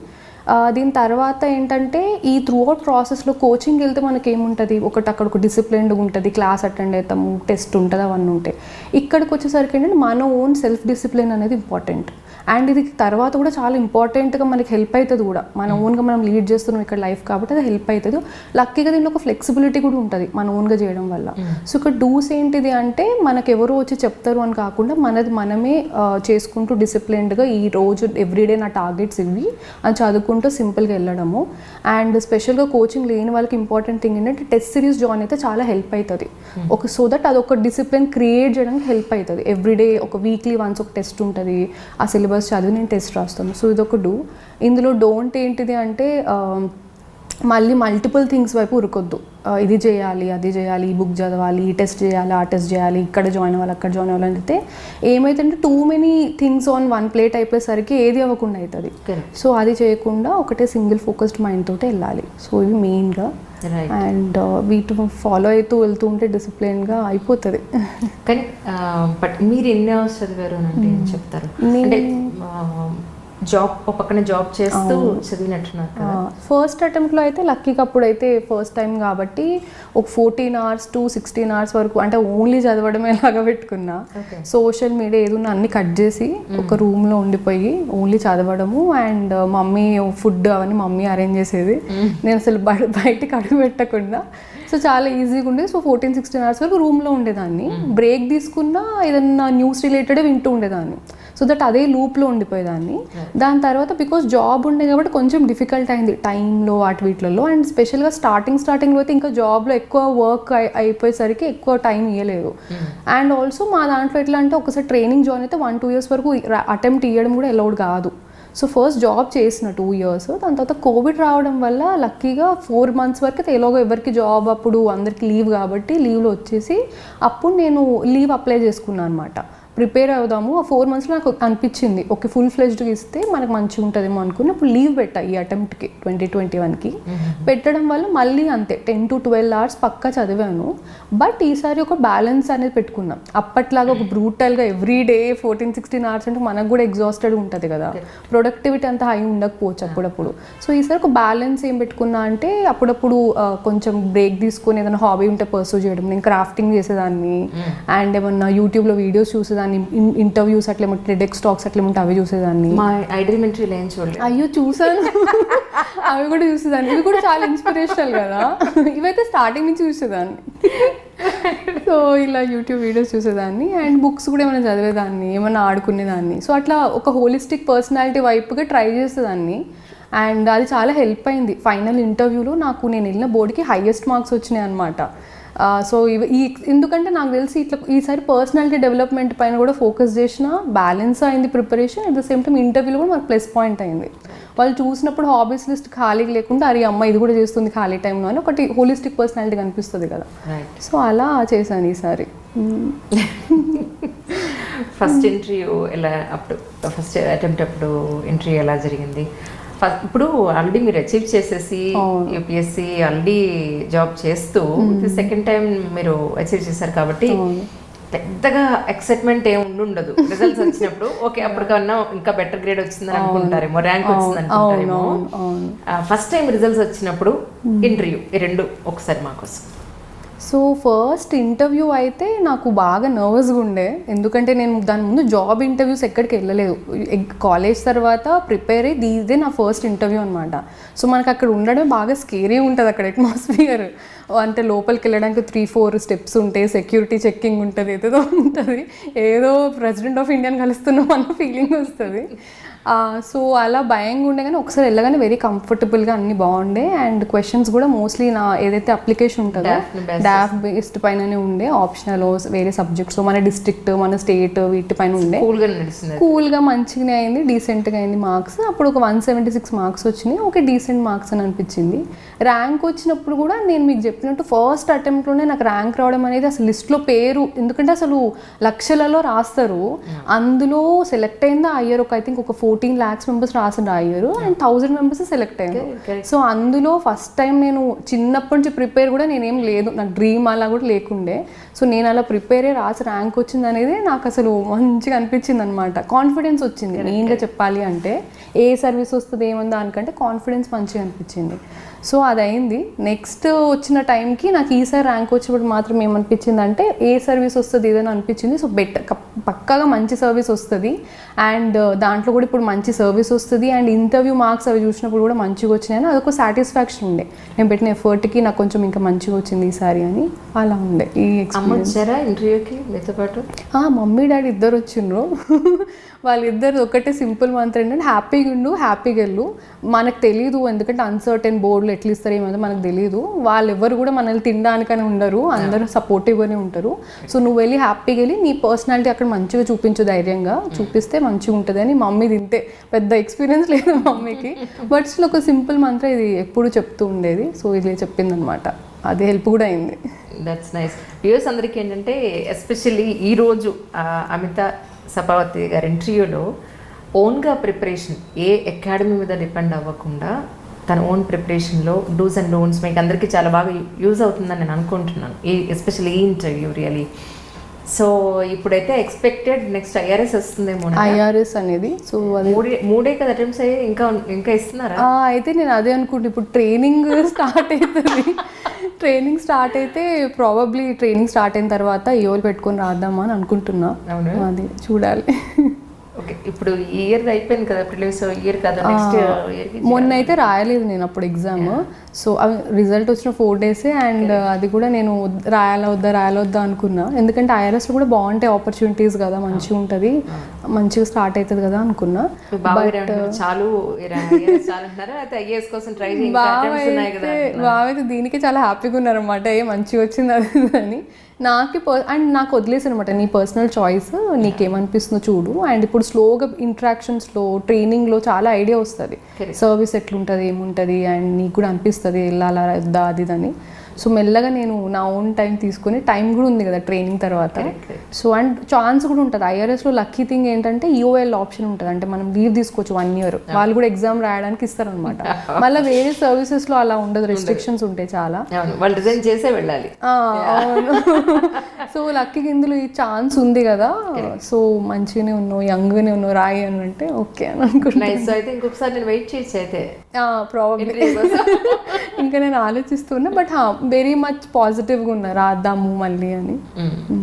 దీని తర్వాత ఏంటంటే ఈ త్రూ అవుట్ ప్రాసెస్లో కోచింగ్ వెళ్తే మనకి ఏముంటుంది, ఒకటి అక్కడ ఒక డిసిప్లిన్డ్ ఉంటుంది, క్లాస్ అటెండ్ అవుతాము, టెస్ట్ ఉంటుంది, అవన్నీ ఉంటాయి. ఇక్కడికి వచ్చేసరికి ఏంటంటే మన ఓన్ సెల్ఫ్ డిసిప్లిన్ అనేది ఇంపార్టెంట్. అండ్ ఇది తర్వాత కూడా చాలా ఇంపార్టెంట్గా మనకి హెల్ప్ అవుతుంది కూడా. మన ఓన్గా మనం లీడ్ చేస్తున్నాం ఇక్కడ లైఫ్ కాబట్టి అది హెల్ప్ అవుతుంది. లక్కీగా దీంట్లో ఒక ఫ్లెక్సిబిలిటీ కూడా ఉంటుంది మన ఓన్గా చేయడం వల్ల. సో ఇక్కడ డూస్ ఏంటిది అంటే మనకు ఎవరో వచ్చి చెప్తారు అని కాకుండా మనమే చేసుకుంటూ డిసిప్లిన్డ్గా ఈ రోజు ఎవ్రీడే నా టార్గెట్స్ ఇవి అని చదువుకుంటూ సింపుల్గా వెళ్ళడము. అండ్ స్పెషల్గా కోచింగ్ లేని వాళ్ళకి ఇంపార్టెంట్ థింగ్ ఏంటంటే టెస్ట్ సిరీస్ జాయిన్ అయితే చాలా హెల్ప్ అవుతుంది. సో దట్ అదొక డిసిప్లిన్ క్రియేట్ చేయడానికి హెల్ప్ అవుతుంది. ఎవ్రీడే ఒక వీక్లీ వన్స్ ఒక టెస్ట్ ఉంటుంది, ఆ సిలబస్ చదివి నేను టెస్ట్ రాస్తాను. సో ఇదొక డూ. ఇందులో డోంట్ ఏంటిది అంటే మళ్ళీ మల్టిపుల్ థింగ్స్ వైపు ఉరకొద్దు. ఇది చేయాలి అది చేయాలి, ఈ బుక్ చదవాలి, ఈ టెస్ట్ చేయాలి ఆ టెస్ట్ చేయాలి, ఇక్కడ జాయిన్ అవ్వాలి అక్కడ జాయిన్ అవ్వాలి అంటే ఏమైతుందంటే too many things on one plate అయిపోయేసరికి ఏది అవ్వకుండా అవుతుంది. సో అది చేయకుండా ఒకటే సింగిల్ ఫోకస్డ్ మైండ్ తోటే వెళ్ళాలి. సో ఇవి మెయిన్గా. అండ్ వీటి ఫాలో అవుతూ వెళ్తూ ఉంటే డిసిప్లిన్గా అయిపోతుంది. కానీ బట్ మీరు ఎన్ని అవర్స్ చదివారు అంటే ఏం చెప్తారు? అంటే జాబ్ పక్కన జాబ్ చేస్తూ చదివినట్టున్నారు కదా. ఫస్ట్ అటెంప్ట్లో అయితే లక్కీగా అప్పుడైతే ఫస్ట్ టైం కాబట్టి ఒక 14 hours to 16 hours వరకు అంటే ఓన్లీ చదవడమే లాగా పెట్టుకున్నా. సోషల్ మీడియా ఏదన్నా అన్ని కట్ చేసి ఒక రూమ్లో ఉండిపోయి ఓన్లీ చదవడము. అండ్ మమ్మీ ఫుడ్ అవన్నీ మమ్మీ అరేంజ్ చేసేది, నేను అసలు బయటికి అడుగు పెట్టకుండా. సో చాలా ఈజీగా ఉండేది. సో 14-16 hours వరకు రూమ్లో ఉండేదాన్ని. బ్రేక్ తీసుకున్నా ఏదన్నా న్యూస్ రిలేటెడ్ వింటూ ఉండేదాన్ని. సో దట్ అదే లూప్లో ఉండిపోయేదాన్ని. దాని తర్వాత బికాస్ జాబ్ ఉండే కాబట్టి కొంచెం డిఫికల్ట్ అయింది టైంలో అటు వీటిలలో. అండ్ స్పెషల్గా స్టార్టింగ్లో అయితే ఇంకా జాబ్లో ఎక్కువ వర్క్ అయిపోయేసరికి ఎక్కువ టైం ఇవ్వలేదు. అండ్ ఆల్సో మా దాంట్లో ఎట్లా అంటే ఒకసారి ట్రైనింగ్ జాయిన్ అయితే 1-2 years వరకు అటెంప్ట్ ఇవ్వడం కూడా అలౌడ్ కాదు. సో ఫస్ట్ జాబ్ చేసిన 2 years, దాని తర్వాత కోవిడ్ రావడం వల్ల లక్కీగా 4 months వరకు ఎలాగో ఎవరికి జాబ్ అప్పుడు అందరికి లీవ్ కాబట్టి లీవ్లో వచ్చేసి అప్పుడు నేను లీవ్ అప్లై చేసుకున్నాను అనమాట. ప్రిపేర్ అవుదాము. ఆ 4 monthsలో నాకు అనిపించింది ఓకే ఫుల్ ఫ్లెజ్డ్గా ఇస్తే మనకు మంచిగా ఉంటుందేమో అనుకుని అప్పుడు లీవ్ పెట్టా ఈ అటెంప్ట్కి 2021కి. పెట్టడం వల్ల మళ్ళీ అంతే 10 to 12 hours పక్కా చదివాను. బట్ ఈసారి ఒక బ్యాలెన్స్ అనేది పెట్టుకున్నాం. అప్పట్లాగా ఒక బ్రూటల్గా ఎవ్రీ డే 14-16 hours అంటే మనకు కూడా ఎగ్జాస్టెడ్ ఉంటుంది కదా, ప్రొడక్టివిటీ అంత హై ఉండకపోవచ్చు అప్పుడప్పుడు. సో ఈసారి ఒక బ్యాలెన్స్ ఏం పెట్టుకున్నా అంటే అప్పుడప్పుడు కొంచెం బ్రేక్ తీసుకొని ఏదైనా హాబీ ఉంటే పర్సూ చేయడం. నేను క్రాఫ్టింగ్ చేసేదాన్ని అండ్ ఏమన్నా యూట్యూబ్లో వీడియోస్ చూసేదాన్ని, ఇంటర్వ్యూస్ అట్లా టెడెక్స్ టాక్స్ అట్లా ఉంటే అవి చూసేదాన్ని. మా ఐడెంటిమెంటరీ ఏం చూడలేదు. అయ్యో చూసాను, అవి కూడా చూసేదాన్ని. ఇవి కూడా చాలా ఇన్స్పిరేషనల్ కదా, ఇవైతే స్టార్టింగ్ నుంచి చూసేదాన్ని. సో ఇలా యూట్యూబ్ వీడియోస్ చూసేదాన్ని అండ్ బుక్స్ కూడా ఏమైనా చదివేదాన్ని, ఏమైనా ఆడుకునేదాన్ని. సో అట్లా ఒక హోలిస్టిక్ పర్సనాలిటీ వైపుగా ట్రై చేసేదాన్ని. అండ్ అది చాలా హెల్ప్ అయింది. ఫైనల్ ఇంటర్వ్యూలో నాకు నేను వెళ్ళిన బోర్డుకి హైయెస్ట్ మార్క్స్ వచ్చినాయి అనమాట. సో ఎందుకంటే నాకు తెలిసి ఇట్లా ఈసారి పర్సనాలిటీ డెవలప్మెంట్ పైన కూడా ఫోకస్ చేసిన, బ్యాలెన్స్ అయింది preparation. At the same time ఇంటర్వ్యూలో కూడా మనకు ప్లస్ పాయింట్ అయింది. వాళ్ళు చూసినప్పుడు హాబీస్ లిస్ట్ ఖాళీగా లేకుండా అరే అమ్మ ఇది కూడా చేస్తుంది ఖాళీ టైంలో అని ఒకటి హోలిస్టిక్ పర్సనాలిటీ కనిపిస్తుంది కదా. సో అలా చేశాను ఈసారి. ఫస్ట్ ఇంటర్వ్యూ ఎలా, అప్పుడు ఫస్ట్ అటెంప్ట్ అప్పుడు ఇంటర్వ్యూ ఎలా జరిగింది? ఇప్పుడు ఆల్రెడీ మీరు అచీవ్ చేసేసి యూపీఎస్సీ ఆల్రెడీ జాబ్ చేస్తూ సెకండ్ టైం మీరు అచీవ్ చేశారు కాబట్టి పెద్దగా ఎక్సైట్మెంట్ ఏమి ఉండదు. రిజల్ట్స్ వచ్చినప్పుడు ఓకే అప్పటికన్నా ఇంకా బెటర్ గ్రేడ్ వచ్చిందని అనుకుంటారేమో, ర్యాంక్ వచ్చింది అనుకుంటారేమో. ఫస్ట్ టైం రిజల్ట్స్ వచ్చినప్పుడు ఇంటర్వ్యూ, ఈ రెండు ఒకసారి మాకోసం. సో ఫస్ట్ ఇంటర్వ్యూ అయితే నాకు బాగా నర్వస్గా ఉండే, ఎందుకంటే నేను దాని ముందు జాబ్ ఇంటర్వ్యూస్ ఎక్కడికి వెళ్ళలేదు. కాలేజ్ తర్వాత ప్రిపేర్ అయ్యి ఇదే నా ఫస్ట్ ఇంటర్వ్యూ అనమాట. సో మనకు అక్కడ ఉండడం బాగా స్కేరీ ఉంటుంది. అక్కడ అట్మాస్ఫియర్ అంటే లోపలికి వెళ్ళడానికి 3-4 steps ఉంటాయి, సెక్యూరిటీ చెక్కింగ్ ఉంటుంది, ఏదో ఉంటుంది, ఏదో ప్రెసిడెంట్ ఆఫ్ ఇండియాని కలుస్తున్నాం అన్న ఫీలింగ్ వస్తుంది. సో అలా భయంగా ఉండే కానీ ఒకసారి వెళ్ళగానే వెరీ కంఫర్టబుల్గా అన్నీ బాగుండే. అండ్ క్వశ్చన్స్ కూడా మోస్ట్లీ నా ఏదైతే అప్లికేషన్ ఉంటుందో డాఫ్ బేస్డ్ పైననే ఉండే, ఆప్షనల్ వేరే సబ్జెక్ట్స్ మన డిస్ట్రిక్ట్ మన స్టేట్ వీటి పైన ఉండే. కూల్గా మంచిగానే అయింది, డీసెంట్గా అయింది మార్క్స్. అప్పుడు ఒక 176 మార్క్స్ వచ్చినాయి. ఓకే డీసెంట్ మార్క్స్ అని అనిపించింది. ర్యాంక్ వచ్చినప్పుడు కూడా నేను మీకు చెప్పినట్టు ఫస్ట్ అటెంప్ట్లోనే నాకు ర్యాంక్ రావడం అనేది అసలు లిస్ట్లో పేరు, ఎందుకంటే అసలు లక్షలలో రాస్తారు, అందులో సెలెక్ట్ అయిందా అయ్యారు ఒక ఐ థింక్ ఒక 14 lakhs members రాసిన అయ్యారు అండ్ 1000 members సెలెక్ట్ అయ్యారు. సో అందులో ఫస్ట్ టైం నేను చిన్నప్పటి నుంచి ప్రిపేర్ కూడా నేనేం లేదు, నాకు డ్రీమ్ అలా కూడా లేకుండే. సో నేను అలా ప్రిపేరే రాసి ర్యాంక్ వచ్చింది అనేది నాకు అసలు మంచిగా అనిపించింది అనమాట. కాన్ఫిడెన్స్ వచ్చింది మెయిన్గా చెప్పాలి అంటే. ఏ సర్వీస్ వస్తుంది ఏముంది దానికంటే కాన్ఫిడెన్స్ మంచిగా అనిపించింది. సో అది అయింది. నెక్స్ట్ వచ్చిన టైంకి నాకు ఈసారి ర్యాంక్ వచ్చినప్పుడు మాత్రం ఏమనిపించింది అంటే ఏ సర్వీస్ వస్తుంది ఏదైనా అనిపించింది. సో పక్కాగా మంచి సర్వీస్ వస్తుంది అండ్ దాంట్లో కూడా ఇప్పుడు మంచి సర్వీస్ వస్తుంది అండ్ ఇంటర్వ్యూ మార్క్స్ అవి చూసినప్పుడు కూడా మంచిగా వచ్చినాయని అదొక సాటిస్ఫాక్షన్ ఉండే. నేను పెట్టిన ఎఫర్ట్కి నాకు కొంచెం ఇంకా మంచిగా వచ్చింది ఈసారి అని అలా ఉండే ఈ ఎక్స్పీరియన్స్. ఇంటర్వ్యూకి మీతో పాటు మమ్మీ డాడీ ఇద్దరు వచ్చిండ్రు. వాళ్ళిద్దరు ఒకటే సింపుల్ మంత్రం ఏంటంటే హ్యాపీగా ఉండు, హ్యాపీగా వెళ్ళు. మనకు తెలీదు ఎందుకంటే అన్సర్టెన్ బోర్డులు ఎట్లా ఇస్తారు ఏమో మనకు తెలియదు. వాళ్ళు ఎవరు కూడా మనల్ని తినడానికనే ఉండరు, అందరూ సపోర్టివ్గానే ఉంటారు. సో నువ్వు వెళ్ళి హ్యాపీగా వెళ్ళి నీ పర్సనాలిటీ అక్కడ మంచిగా చూపించు, ధైర్యంగా చూపిస్తే మంచిగా ఉంటుంది అని. మమ్మీ తింటే పెద్ద ఎక్స్పీరియన్స్ లేదు మమ్మీకి, బట్ స్టిల్ ఒక సింపుల్ మంత్రం ఇది ఎప్పుడు చెప్తూ ఉండేది. సో ఇది చెప్పిందనమాట, అది హెల్ప్ కూడా అయింది. That's nice. వ్యూవర్స్ అందరికీ ఏంటంటే ఎస్పెషల్లీ ఈరోజు అమిత సపావతి గారి ఇంటర్వ్యూలో ఓన్గా ప్రిపరేషన్ ఏ అకాడమీ మీద డిపెండ్ అవ్వకుండా తన ఓన్ ప్రిపరేషన్లో డూస్ అండ్ డోంట్స్ మీకు అందరికీ చాలా బాగా యూజ్ అవుతుందని నేను అనుకుంటున్నాను, ఎస్పెషల్లీ ఈ ఇంటర్వ్యూ రియలీ. సో ఇప్పుడైతే ఎక్స్పెక్టెడ్ నెక్స్ట్ ఐఆర్ఎస్ వస్తుందేమో. ఐఆర్ఎస్ అనేది సో అది మూడే కదా అటెంప్ట్స్ అయ్యి ఇంకా ఇస్తున్నారా? అయితే నేను అదే అనుకుంటే ఇప్పుడు ట్రైనింగ్ స్టార్ట్ అవుతుంది. ట్రైనింగ్ స్టార్ట్ అయితే ప్రాబబ్లీ ట్రైనింగ్ స్టార్ట్ అయిన తర్వాత ఏవోలు పెట్టుకొని రాద్దామా అని అనుకుంటున్నా. అది చూడాలి. ఓకే ఇప్పుడు ఈ ఇయర్ అయిపోయింది కదా ప్రిలిమ్స్, ఇయర్ కదా నెక్స్ట్ ఇయర్. మొన్న అయితే రాయలేదు నేను అప్పుడు ఎగ్జామ్. సో అవి రిజల్ట్ వచ్చిన 4 డేసే అండ్ అది కూడా నేను రాయాలా వద్దా అనుకున్నా, ఎందుకంటే ఐఆర్ఎస్లో కూడా బాగుంటాయి ఆపర్చునిటీస్ కదా, మంచిగా ఉంటుంది, మంచిగా స్టార్ట్ అవుతుంది కదా అనుకున్నా. బావైతే దీనికి చాలా హ్యాపీగా ఉన్నారనమాట, మంచిగా వచ్చింది అది అని. నాకు వదిలేసి అనమాట, నీ పర్సనల్ చాయిస్, నీకేమనిపిస్తుందో చూడు. అండ్ ఇప్పుడు స్లోగా ఇంట్రాక్షన్స్లో ట్రైనింగ్లో చాలా ఐడియా వస్తుంది, సర్వీస్ ఎట్లుంటుంది ఏముంటుంది అండ్ నీకు కూడా అనిపిస్తుంది వెళ్ళాలా వద్దా అది అని. సో మెల్లగా నేను నా ఓన్ టైం తీసుకొని, టైం కూడా ఉంది కదా ట్రైనింగ్ తర్వాత. సో అండ్ ఛాన్స్ కూడా ఉంటుంది ఐఆర్ఎస్లో. లక్కీ థింగ్ ఏంటంటే ఈఓఎల్ ఆప్షన్ ఉంటుంది, అంటే మనం లీవ్ తీసుకోవచ్చు 1 year, వాళ్ళు కూడా ఎగ్జామ్ రాయడానికి ఇస్తారనమాట. మళ్ళీ వేరే సర్వీసెస్లో అలా ఉండదు, రెస్ట్రిక్షన్స్ ఉంటాయి చాలా, వాళ్ళు రిజైన్ చేసే వెళ్ళాలి. అవును. సో లక్కీకి ఇందులో ఈ ఛాన్స్ ఉంది కదా, సో మంచిగానే ఉన్నావు, యంగ్గానే ఉన్నావు, రాయి అని అంటే ఓకే అని అనుకుంటున్నాను. అయితే ఇంకొకసారి నేను వెయిట్ చేసి అయితే ప్రాబ్లీ ఇంకా నేను ఆలోచిస్తున్నా, బట్ వెరీ మచ్ పాజిటివ్గా ఉన్నా రాద్దాము మళ్ళీ అని.